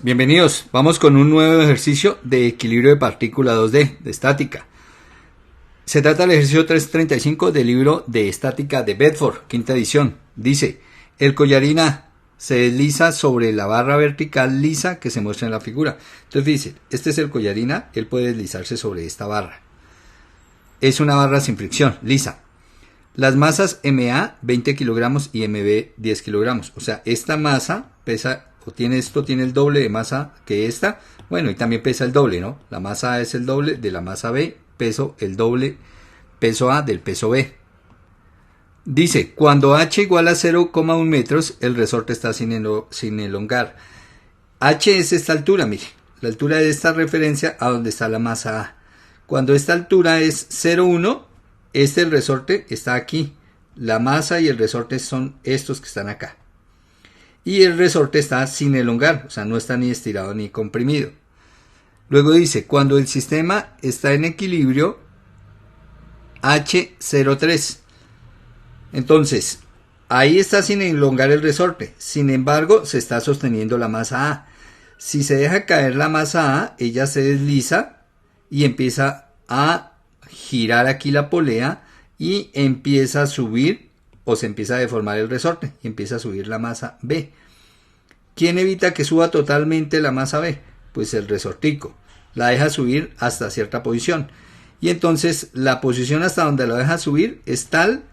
Bienvenidos, vamos con un nuevo ejercicio de equilibrio de partícula 2D, de estática. Se trata del ejercicio 335 del libro de estática de Bedford, quinta edición. Dice, el collarín A se desliza sobre la barra vertical lisa que se muestra en la figura. Entonces dice, este es el collarín A, él puede deslizarse sobre esta barra. Es una barra sin fricción, lisa. Las masas MA 20 kilogramos y MB 10 kilogramos. O sea, esta masa pesa, tiene el doble de masa que esta. Bueno, y también pesa el doble, ¿no? La masa A es el doble de la masa B, peso el doble, peso A del peso B. Dice, cuando H igual a 0,1 metros, el resorte está sin elongar. H es esta altura, mire. La altura de esta referencia a donde está la masa A. Cuando esta altura es 0,1, el resorte está aquí. La masa y el resorte son estos que están acá. Y el resorte está sin elongar, o sea, no está ni estirado ni comprimido. Luego dice, cuando el sistema está en equilibrio, H03. Entonces, ahí está sin elongar el resorte. Sin embargo, se está sosteniendo la masa A. Si se deja caer la masa A, ella se desliza y empieza a girar aquí la polea y empieza a subir o se empieza a deformar el resorte y empieza a subir la masa B. ¿Quién evita que suba totalmente la masa B? Pues el resortico. La deja subir hasta cierta posición. Y entonces la posición hasta donde la deja subir es tal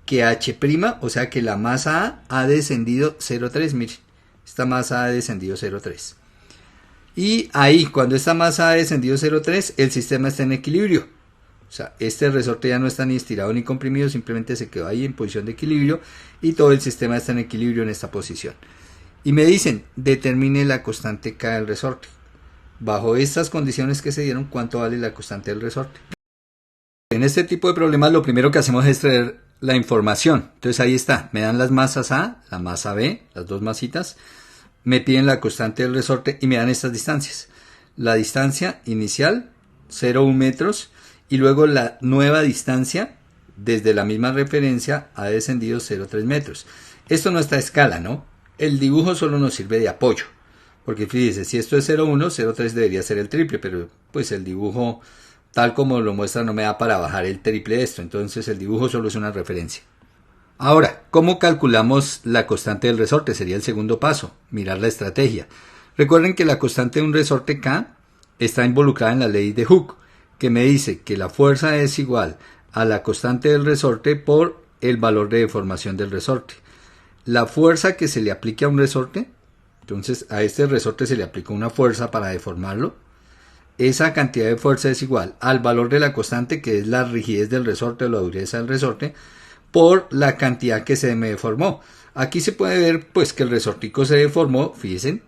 que H', o sea que la masa A ha descendido 0,3. Miren, esta masa ha descendido 0,3. Y ahí, cuando esta masa ha descendido 0,3, el sistema está en equilibrio. O sea, este resorte ya no está ni estirado ni comprimido, simplemente se quedó ahí en posición de equilibrio y todo el sistema está en equilibrio en esta posición. Y me dicen, determine la constante K del resorte. Bajo estas condiciones que se dieron, ¿cuánto vale la constante del resorte? En este tipo de problemas lo primero que hacemos es traer la información. Entonces ahí está, me dan las masas A, la masa B, las dos masitas, me piden la constante del resorte y me dan estas distancias. La distancia inicial, 0,1 metros, y luego la nueva distancia, desde la misma referencia, ha descendido 0,3 metros. Esto no está a escala, ¿no? El dibujo solo nos sirve de apoyo. Porque fíjese, si esto es 0,1, 0,3 debería ser el triple, pero pues el dibujo, tal como lo muestra, no me da para bajar el triple de esto. Entonces el dibujo solo es una referencia. Ahora, ¿cómo calculamos la constante del resorte? Sería el segundo paso, mirar la estrategia. Recuerden que la constante de un resorte K está involucrada en la ley de Hooke, que me dice que la fuerza es igual a la constante del resorte por el valor de deformación del resorte. La fuerza que se le aplique a un resorte, entonces a este resorte se le aplica una fuerza para deformarlo, esa cantidad de fuerza es igual al valor de la constante, que es la rigidez del resorte o la dureza del resorte, por la cantidad que se me deformó. Aquí se puede ver pues que el resortico se deformó, fíjense.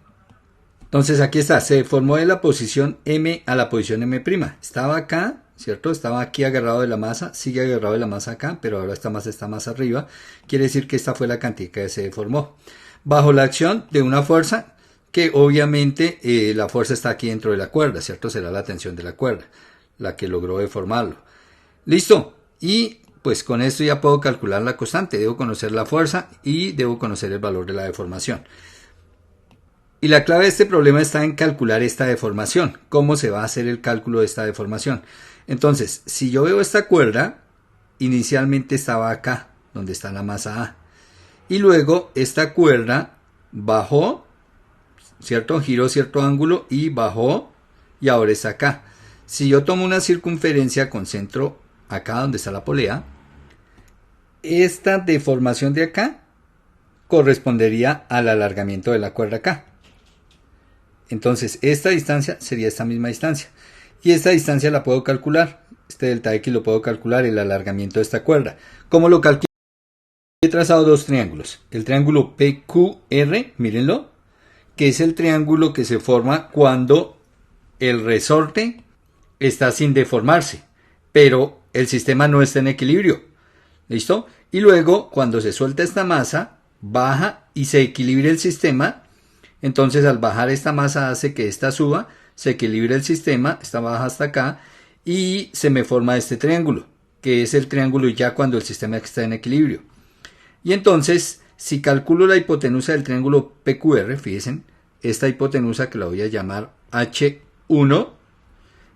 Entonces aquí está, se deformó de la posición M a la posición M'. Estaba acá, ¿cierto? Estaba aquí agarrado de la masa, sigue agarrado de la masa acá, pero ahora esta masa está más arriba. Quiere decir que esta fue la cantidad que se deformó. Bajo la acción de una fuerza, que obviamente la fuerza está aquí dentro de la cuerda, ¿cierto? Será la tensión de la cuerda, la que logró deformarlo. Listo. Y pues con esto ya puedo calcular la constante. Debo conocer la fuerza y debo conocer el valor de la deformación. Y la clave de este problema está en calcular esta deformación. ¿Cómo se va a hacer el cálculo de esta deformación? Entonces, si yo veo esta cuerda, inicialmente estaba acá, donde está la masa A. Y luego esta cuerda bajó, ¿cierto? Giró cierto ángulo y bajó y ahora está acá. Si yo tomo una circunferencia con centro acá donde está la polea, esta deformación de acá correspondería al alargamiento de la cuerda acá. Entonces esta distancia sería esta misma distancia. Y esta distancia la puedo calcular. Este delta X lo puedo calcular, el alargamiento de esta cuerda. ¿Cómo lo calculo? He trazado dos triángulos. El triángulo PQR, mírenlo, que es el triángulo que se forma cuando el resorte está sin deformarse, pero el sistema no está en equilibrio. ¿Listo? Y luego, cuando se suelta esta masa, baja y se equilibra el sistema. Entonces al bajar esta masa hace que esta suba, se equilibra el sistema, esta baja hasta acá y se me forma este triángulo, que es el triángulo ya cuando el sistema está en equilibrio. Y entonces, si calculo la hipotenusa del triángulo PQR, fíjense, esta hipotenusa que la voy a llamar H1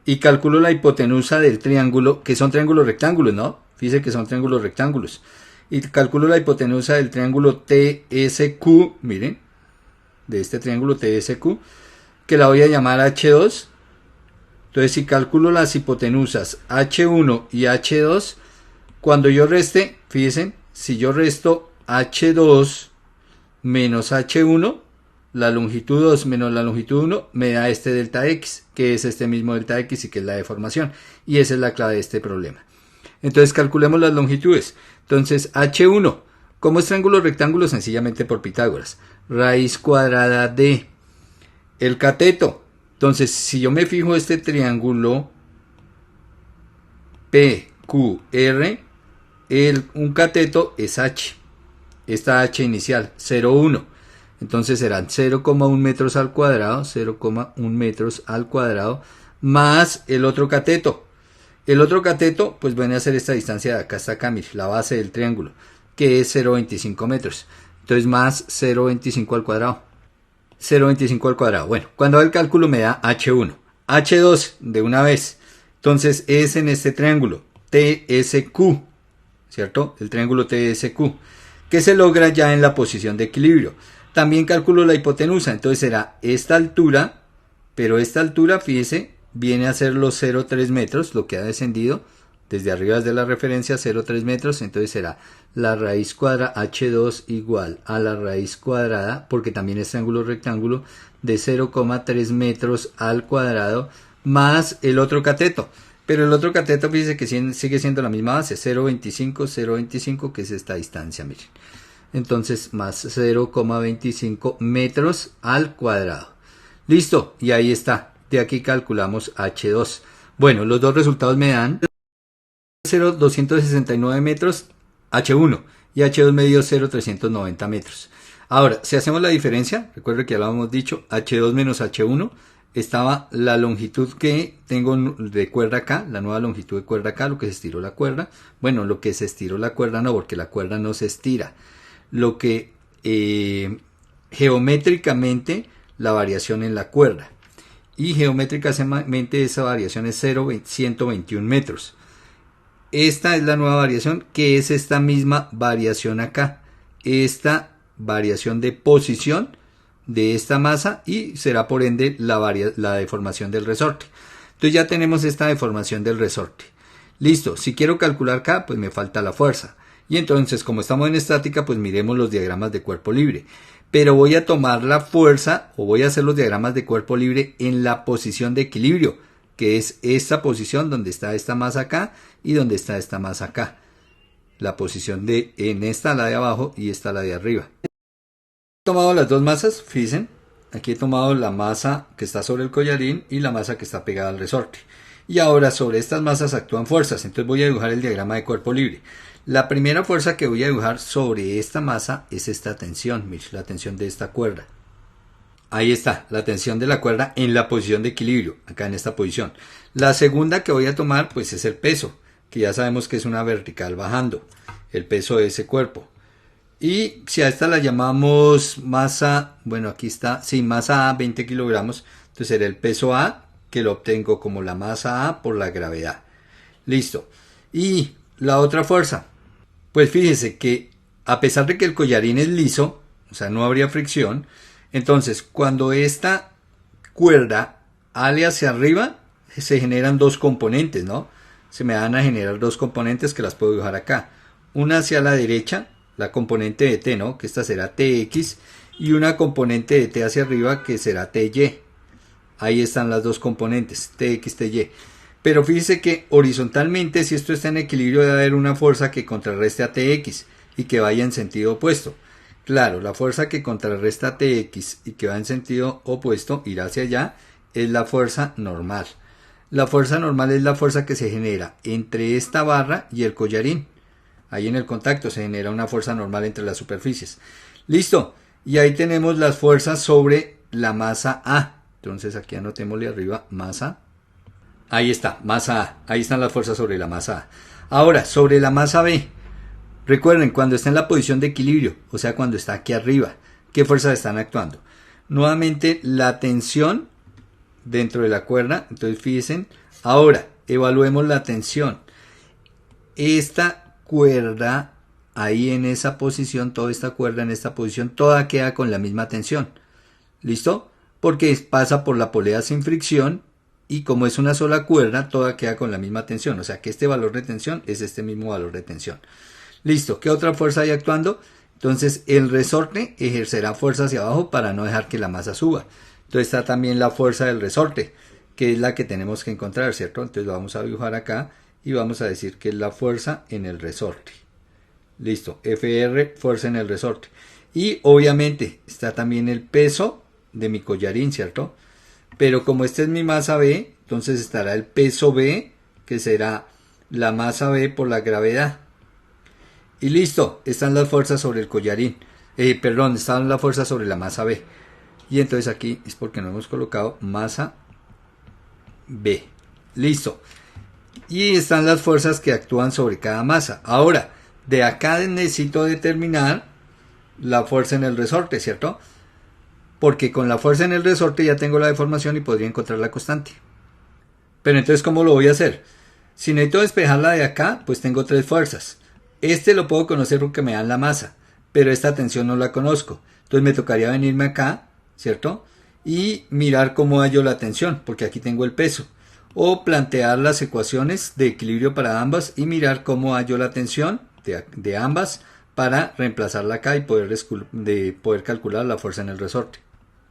y calculo la hipotenusa del triángulo, que son triángulos rectángulos, ¿no? Fíjense que son triángulos rectángulos. Y calculo la hipotenusa del triángulo TSQ, miren, de este triángulo TSQ, que la voy a llamar H2. Entonces, si calculo las hipotenusas H1 y H2, cuando yo reste, fíjense, si yo resto H2 menos H1, la longitud 2 menos la longitud 1 me da este delta X, que es este mismo delta X y que es la deformación. Y esa es la clave de este problema. Entonces calculemos las longitudes. Entonces H1, ¿cómo es triángulo rectángulo? Sencillamente por Pitágoras. Raíz cuadrada de el cateto. Entonces si yo me fijo este triángulo PQR, un cateto es H. Esta H inicial, 0,1. Entonces serán 0,1 metros al cuadrado, 0,1 metros al cuadrado, más el otro cateto. El otro cateto, pues viene a ser esta distancia de acá hasta acá, mire, la base del triángulo, que es 0,25 metros. Entonces más 0,25 al cuadrado. 0,25 al cuadrado. Bueno, cuando hago el cálculo me da H1. H2 de una vez. Entonces es en este triángulo, TSQ, ¿cierto? El triángulo TSQ, que se logra ya en la posición de equilibrio. También calculo la hipotenusa, entonces será esta altura, pero esta altura, fíjese, viene a ser los 0,3 metros, lo que ha descendido desde arriba desde la referencia 0,3 metros, entonces será la raíz cuadrada H2 igual a la raíz cuadrada, porque también es triángulo rectángulo, de 0,3 metros al cuadrado, más el otro cateto. Pero el otro cateto, fíjese que sigue siendo la misma base, 0,25, 0,25, que es esta distancia, miren. Entonces, más 0,25 metros al cuadrado. Listo, y ahí está. De aquí calculamos H2. Bueno, los dos resultados me dan 0,269 metros H1 y H2 me dio 0,390 metros. Ahora, si hacemos la diferencia, recuerden que ya lo habíamos dicho, H2 menos H1, estaba la longitud que tengo de cuerda acá, la nueva longitud de cuerda acá, lo que se estiró la cuerda. Bueno, lo que se estiró la cuerda no, porque la cuerda no se estira. Lo que geométricamente la variación en la cuerda. Y geométricamente esa variación es 121 metros. Esta es la nueva variación, que es esta misma variación acá. Esta variación de posición de esta masa y será por ende la deformación del resorte. Entonces ya tenemos esta deformación del resorte. Listo, si quiero calcular acá, pues me falta la fuerza. Y entonces, como estamos en estática, pues miremos los diagramas de cuerpo libre. Pero voy a tomar la fuerza o voy a hacer los diagramas de cuerpo libre en la posición de equilibrio, que es esta posición donde está esta masa acá y donde está esta masa acá. La posición en esta la de abajo y esta la de arriba. He tomado las dos masas, fíjense. Aquí he tomado la masa que está sobre el collarín y la masa que está pegada al resorte. Y ahora sobre estas masas actúan fuerzas, entonces voy a dibujar el diagrama de cuerpo libre. La primera fuerza que voy a dibujar sobre esta masa es esta tensión, mire, la tensión de esta cuerda. Ahí está, la tensión de la cuerda en la posición de equilibrio, acá en esta posición. La segunda que voy a tomar pues es el peso, que ya sabemos que es una vertical bajando, el peso de ese cuerpo. Y si a esta la llamamos masa, bueno aquí está, sí, masa A, 20 kilogramos, entonces será el peso A, que lo obtengo como la masa A por la gravedad. Listo. Y la otra fuerza, pues fíjense que a pesar de que el collarín es liso, o sea no habría fricción, entonces cuando esta cuerda ale hacia arriba, se generan dos componentes, ¿no? Se me van a generar dos componentes que las puedo dibujar acá. Una hacia la derecha, la componente de T, ¿no? Que esta será TX, y una componente de T hacia arriba que será TY. Ahí están las dos componentes, TX, TY. Pero fíjese que horizontalmente, si esto está en equilibrio, debe haber una fuerza que contrarreste a TX y que vaya en sentido opuesto. Claro, la fuerza que contrarresta a TX y que va en sentido opuesto, irá hacia allá, es la fuerza normal. La fuerza normal es la fuerza que se genera entre esta barra y el collarín. Ahí en el contacto se genera una fuerza normal entre las superficies. Listo. Y ahí tenemos las fuerzas sobre la masa A. Entonces aquí anotémosle arriba masa. Ahí está, masa A. Ahí están las fuerzas sobre la masa A. Ahora, sobre la masa B. Recuerden, cuando está en la posición de equilibrio, o sea, cuando está aquí arriba, ¿qué fuerzas están actuando? nuevamente la tensión dentro de la cuerda. Entonces fíjense, ahora evaluemos la tensión. Esta cuerda ahí en esa posición, toda esta cuerda en esta posición, toda queda con la misma tensión. ¿Listo? Porque pasa por la polea sin fricción y como es una sola cuerda, toda queda con la misma tensión. O sea que este valor de tensión es este mismo valor de tensión. Listo. ¿Qué otra fuerza hay actuando? Entonces el resorte ejercerá fuerza hacia abajo para no dejar que la masa suba. Entonces está también la fuerza del resorte, que es la que tenemos que encontrar, ¿cierto? Entonces lo vamos a dibujar acá y vamos a decir que es la fuerza en el resorte. Listo. FR, fuerza en el resorte. Y obviamente está también el peso de mi collarín, ¿cierto? Pero como esta es mi masa B, entonces estará el peso B, que será la masa B por la gravedad. Y listo, están las fuerzas sobre el collarín. Están las fuerzas sobre la masa B. Y entonces aquí es porque no hemos colocado masa B. Listo. Y están las fuerzas que actúan sobre cada masa. Ahora, de acá necesito determinar la fuerza en el resorte, ¿cierto? Porque con la fuerza en el resorte ya tengo la deformación y podría encontrar la constante. Pero entonces, ¿cómo lo voy a hacer? Si necesito despejarla de acá, pues tengo tres fuerzas. Este lo puedo conocer porque me dan la masa, pero esta tensión no la conozco. Entonces me tocaría venirme acá, ¿cierto? Y mirar cómo hallo la tensión, porque aquí tengo el peso. O plantear las ecuaciones de equilibrio para ambas y mirar cómo hallo la tensión de ambas para reemplazarla acá y poder calcular la fuerza en el resorte.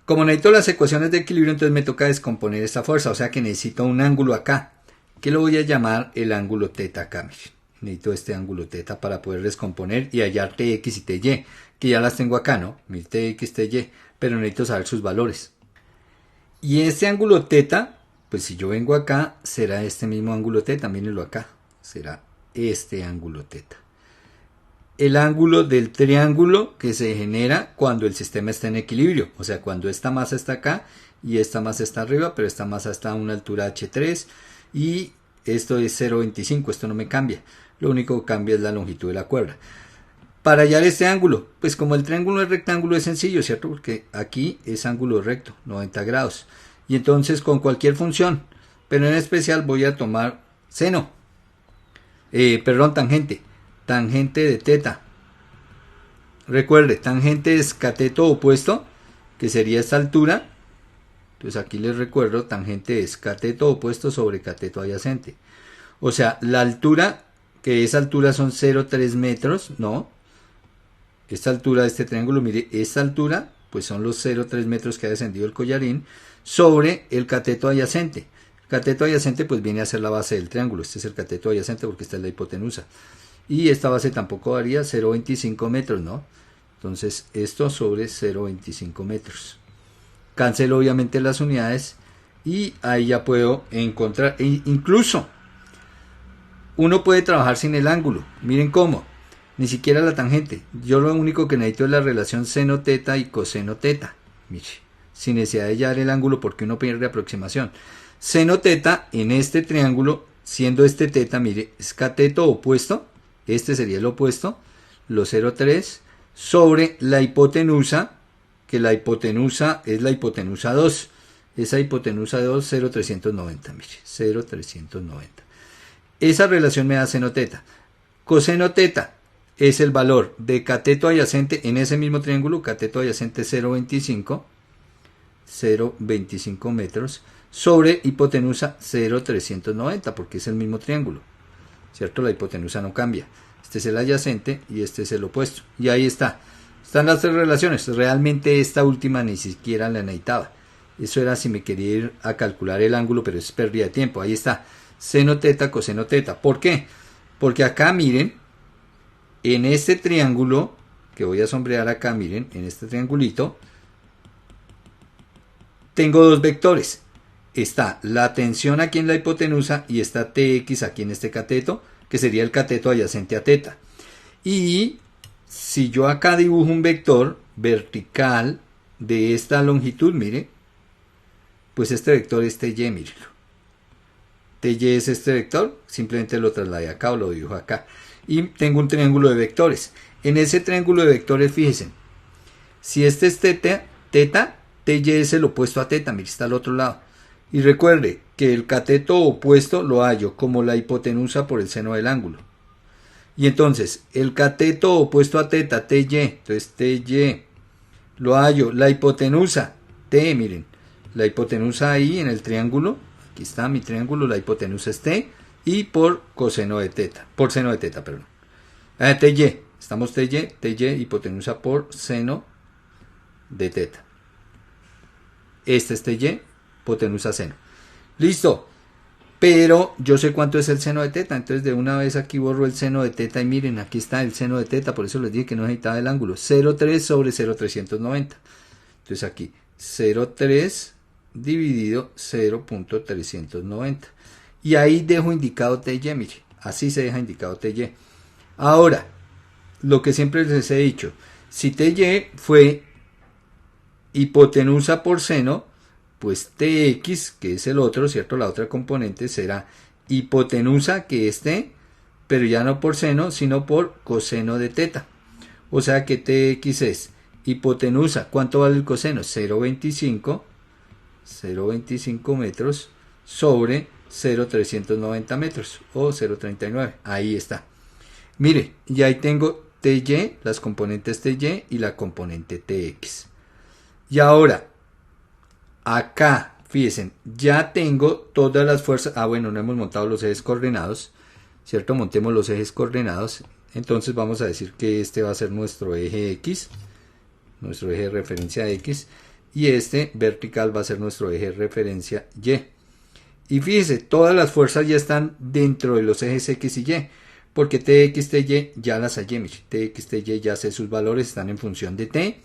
Como necesito las ecuaciones de equilibrio, entonces me toca descomponer esta fuerza, o sea que necesito un ángulo acá, que lo voy a llamar el ángulo teta acá, miren. Necesito este ángulo teta para poder descomponer y hallar Tx y Ty, que ya las tengo acá, ¿no? Mi Tx, Ty, pero necesito saber sus valores. Y este ángulo teta, pues si yo vengo acá, será este mismo ángulo teta, mírenlo acá, será este ángulo teta. El ángulo del triángulo que se genera cuando el sistema está en equilibrio, o sea, cuando esta masa está acá y esta masa está arriba, pero esta masa está a una altura h3 y esto es 0,25, esto no me cambia, lo único que cambia es la longitud de la cuerda. Para hallar este ángulo, pues como el triángulo es rectángulo es sencillo, ¿cierto? Porque aquí es ángulo recto, 90 grados. Y entonces con cualquier función, pero en especial voy a tomar seno, tangente de teta. Recuerde, tangente es cateto opuesto, que sería esta altura. Entonces aquí les recuerdo, tangente es cateto opuesto sobre cateto adyacente. O sea, la altura, que esa altura son 0,3 metros, ¿no? Esta altura de este triángulo, mire, esta altura, pues son los 0,3 metros que ha descendido el collarín sobre el cateto adyacente. El cateto adyacente pues viene a ser la base del triángulo. Este es el cateto adyacente porque esta es la hipotenusa. Y esta base tampoco varía, 0,25 metros, ¿no? Entonces esto sobre 0,25 metros. Cancelo obviamente las unidades y ahí ya puedo encontrar, incluso uno puede trabajar sin el ángulo. Miren cómo, ni siquiera la tangente. Yo lo único que necesito es la relación seno teta y coseno teta. Mire, sin necesidad de hallar el ángulo porque uno pierde aproximación. Seno teta en este triángulo, siendo este teta, mire, es cateto opuesto. Este sería el opuesto, los 0,3, sobre la hipotenusa, que la hipotenusa es la hipotenusa 2. Esa hipotenusa 2, 0,390, mire, 0,390. Esa relación me da seno teta. Coseno teta es el valor de cateto adyacente en ese mismo triángulo, cateto adyacente 0,25 metros, sobre hipotenusa 0,390, porque es el mismo triángulo. ¿Cierto? La hipotenusa no cambia. Este es el adyacente y este es el opuesto. Y ahí está. Están las tres relaciones. Realmente esta última ni siquiera la necesitaba. Eso era si me quería ir a calcular el ángulo, pero es pérdida de tiempo. Ahí está. Seno teta, coseno teta. ¿Por qué? Porque acá miren, en este triángulo, que voy a sombrear acá, miren, en este triangulito, tengo dos vectores. Está la tensión aquí en la hipotenusa y está Tx aquí en este cateto, que sería el cateto adyacente a teta. Y si yo acá dibujo un vector vertical de esta longitud, mire, pues este vector es Ty, mírenlo. Ty es este vector, simplemente lo trasladé acá o lo dibujo acá. Y tengo un triángulo de vectores. En ese triángulo de vectores, fíjense, si este es teta, TY es el opuesto a teta, mire, está al otro lado. Y recuerde que el cateto opuesto lo hallo como la hipotenusa por el seno del ángulo. Y entonces, el cateto opuesto a teta, TY, entonces TY, lo hallo, la hipotenusa, T, miren, la hipotenusa ahí en el triángulo, aquí está mi triángulo, la hipotenusa es T, y por coseno de teta, por seno de teta, perdón. TY, estamos TY, hipotenusa por seno de teta. Este es TY, hipotenusa seno. Listo. Pero yo sé cuánto es el seno de teta, entonces de una vez aquí borro el seno de teta y miren, aquí está el seno de teta, por eso les dije que no necesitaba el ángulo, 0,3 sobre 0,390. Entonces aquí 0,3 dividido 0,390. Y ahí dejo indicado TY, mire, así se deja indicado TY. Ahora, lo que siempre les he dicho, si TY fue hipotenusa por seno, pues TX, que es el otro, ¿cierto? La otra componente será hipotenusa, que es T, pero ya no por seno, sino por coseno de teta. O sea que TX es hipotenusa. ¿Cuánto vale el coseno? 0,25 metros sobre 0,390 metros o 0,39. Ahí está. Mire, y ahí tengo TY, las componentes TY y la componente TX. Y ahora, acá, fíjense, ya tengo todas las fuerzas. Bueno, no hemos montado los ejes coordenados, ¿cierto? Montemos los ejes coordenados. Entonces vamos a decir que este va a ser nuestro eje X, nuestro eje de referencia X, y este vertical va a ser nuestro eje de referencia Y. Y fíjense, todas las fuerzas ya están dentro de los ejes X y Y, porque TX, TY ya las hallé. TX, TY ya sé sus valores, están en función de T,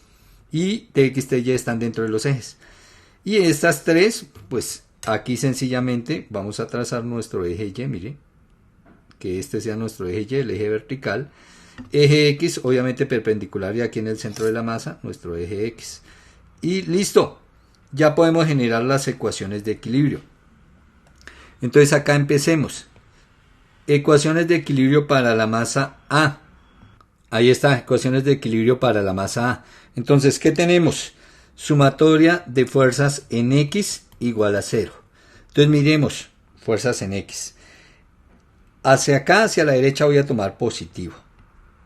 y TX, TY están dentro de los ejes. Y estas tres, pues aquí sencillamente vamos a trazar nuestro eje Y, mire, que este sea nuestro eje Y, el eje vertical. Eje X, obviamente perpendicular, y aquí en el centro de la masa, nuestro eje X. Y listo, ya podemos generar las ecuaciones de equilibrio. Entonces acá empecemos. Ecuaciones de equilibrio para la masa A. Ahí está, ecuaciones de equilibrio para la masa A. Entonces, ¿qué tenemos? Sumatoria de fuerzas en X igual a 0. Entonces miremos, fuerzas en X. Hacia acá, hacia la derecha voy a tomar positivo.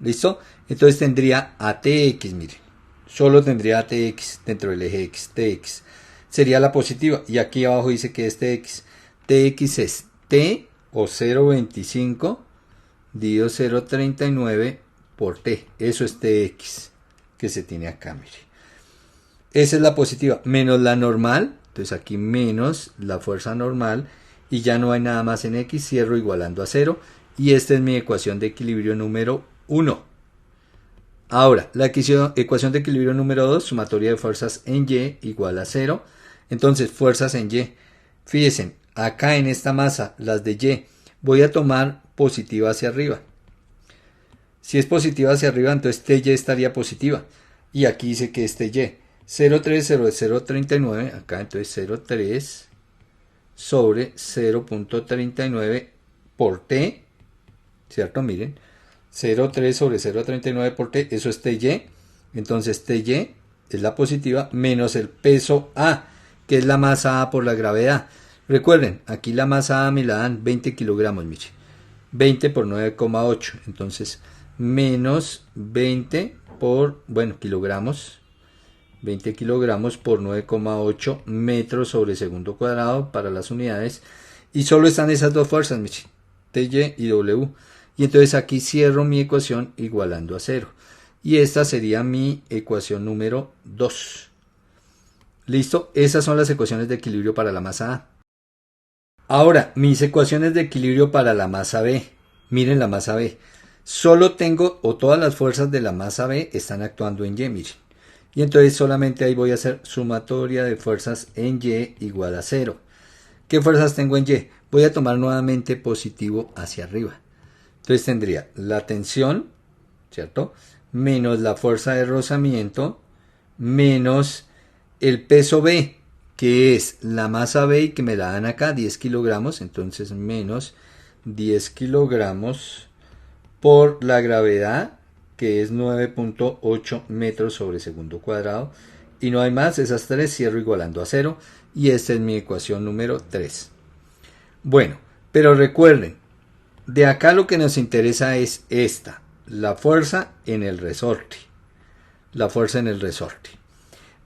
¿Listo? Entonces tendría ATX, miren. Solo tendría ATX dentro del eje X, TX. Sería la positiva. Y aquí abajo dice que es TX. TX es T o 0,25 dividido 0,39 por T. Eso es TX que se tiene acá, mire. Esa es la positiva, menos la normal. Entonces aquí menos la fuerza normal. Y ya no hay nada más en X. Cierro igualando a 0. Y esta es mi ecuación de equilibrio número 1. Ahora, la ecuación de equilibrio número 2, sumatoria de fuerzas en Y igual a 0. Entonces, fuerzas en Y. Fíjense, acá en esta masa, las de Y, voy a tomar positiva hacia arriba. Si es positiva hacia arriba, entonces TY estaría positiva. Y aquí dice que es TY. 0,3 sobre 0,39, acá entonces 0,3 sobre 0,39 por T, ¿cierto? Miren, 0,3 sobre 0,39 por T, eso es TY. Entonces TY es la positiva menos el peso A, que es la masa A por la gravedad. Recuerden, aquí la masa A me la dan 20 kilogramos, miren. 20 por 9,8, entonces menos 20 por, kilogramos. 20 kilogramos por 9,8 metros sobre segundo cuadrado para las unidades. Y solo están esas dos fuerzas, TY y W. Y entonces aquí cierro mi ecuación igualando a 0. Y esta sería mi ecuación número 2. ¿Listo? Esas son las ecuaciones de equilibrio para la masa A. Ahora, mis ecuaciones de equilibrio para la masa B. Miren la masa B. Solo tengo, o todas las fuerzas de la masa B están actuando en Y, miren. Y entonces solamente ahí voy a hacer sumatoria de fuerzas en Y igual a 0. ¿Qué fuerzas tengo en Y? Voy a tomar nuevamente positivo hacia arriba. Entonces tendría la tensión, ¿cierto? Menos la fuerza de rozamiento, menos el peso B, que es la masa B y que me la dan acá, 10 kilogramos. Entonces menos 10 kilogramos por la gravedad, que es 9,8 metros sobre segundo cuadrado, y no hay más, esas 3 cierro igualando a 0 y esta es mi ecuación número 3. Bueno, pero recuerden, de acá lo que nos interesa es esta, la fuerza en el resorte. La fuerza en el resorte.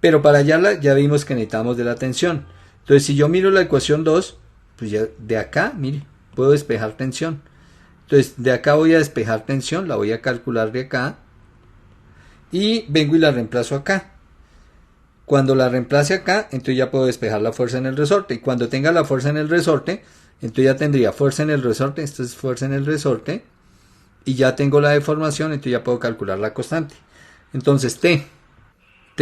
Pero para hallarla ya vimos que necesitamos de la tensión. Entonces si yo miro la ecuación 2, pues ya de acá, mire, puedo despejar tensión. Entonces de acá voy a despejar tensión, la voy a calcular de acá. Y vengo y la reemplazo acá. Cuando la reemplace acá, entonces ya puedo despejar la fuerza en el resorte. Y cuando tenga la fuerza en el resorte, entonces ya tendría fuerza en el resorte. Esta es fuerza en el resorte. Y ya tengo la deformación, entonces ya puedo calcular la constante. Entonces T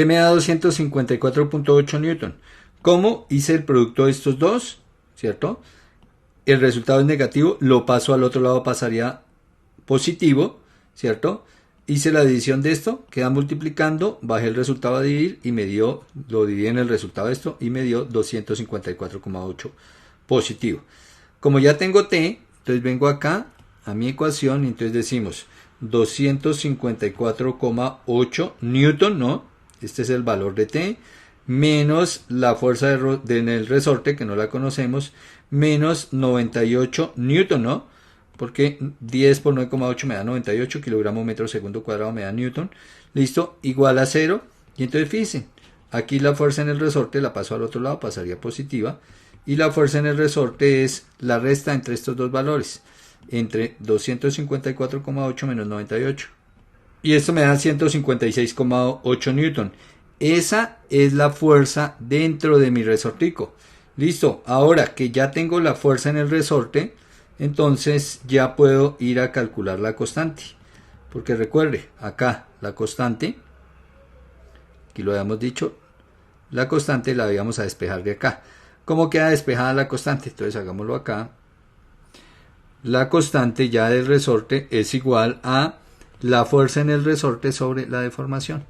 me da 254.8 newton. ¿Cómo hice el producto de estos dos? ¿Cierto? El resultado es negativo, lo paso al otro lado, pasaría positivo, ¿cierto? Hice la división de esto, queda multiplicando, bajé el resultado a dividir y me dio, lo dividí en el resultado de esto y me dio 254,8 positivo. Como ya tengo T, entonces vengo acá a mi ecuación y entonces decimos 254,8 newton, ¿no? Este es el valor de T, menos la fuerza en el resorte, que no la conocemos, menos 98 newton, ¿no? Porque 10 por 9,8 me da 98 kilogramos metro segundo cuadrado, me da newton. Listo, igual a 0. Y entonces fíjense, aquí la fuerza en el resorte la paso al otro lado, pasaría positiva. Y la fuerza en el resorte es la resta entre estos dos valores, entre 254,8 menos 98. Y esto me da 156,8 newton. Esa es la fuerza dentro de mi resortico. Listo, ahora que ya tengo la fuerza en el resorte, entonces ya puedo ir a calcular la constante. Porque recuerde, acá la constante, aquí lo habíamos dicho, la constante la íbamos a despejar de acá. ¿Cómo queda despejada la constante? Entonces hagámoslo acá. La constante ya del resorte es igual a la fuerza en el resorte sobre la deformación.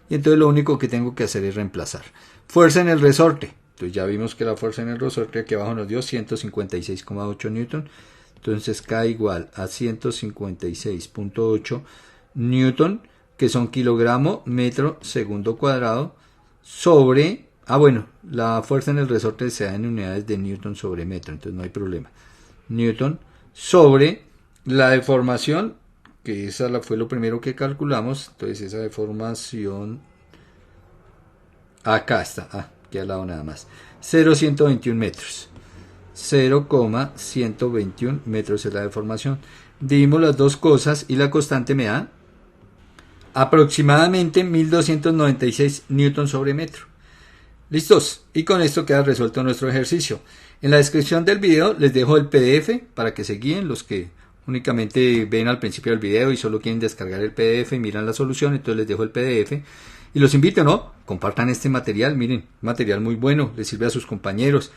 Y entonces lo único que tengo que hacer es reemplazar. Fuerza en el resorte. Entonces ya vimos que la fuerza en el resorte aquí abajo nos dio 156,8 newton. Entonces K igual a 156,8 newton, que son kilogramo metro segundo cuadrado, sobre... bueno, la fuerza en el resorte se da en unidades de newton sobre metro, entonces no hay problema. Newton sobre la deformación, que esa fue lo primero que calculamos. Entonces esa deformación acá está, aquí al lado nada más, 0,121 metros, 0,121 metros es la deformación. Dividimos las dos cosas y la constante me da aproximadamente 1296 newton sobre metro. ¿Listos? Y con esto queda resuelto nuestro ejercicio. En la descripción del video les dejo el PDF para que se guíen los que únicamente ven al principio del video y solo quieren descargar el PDF y miran la solución. Entonces les dejo el PDF y los invito, ¿no? Compartan este material, miren, material muy bueno, les sirve a sus compañeros.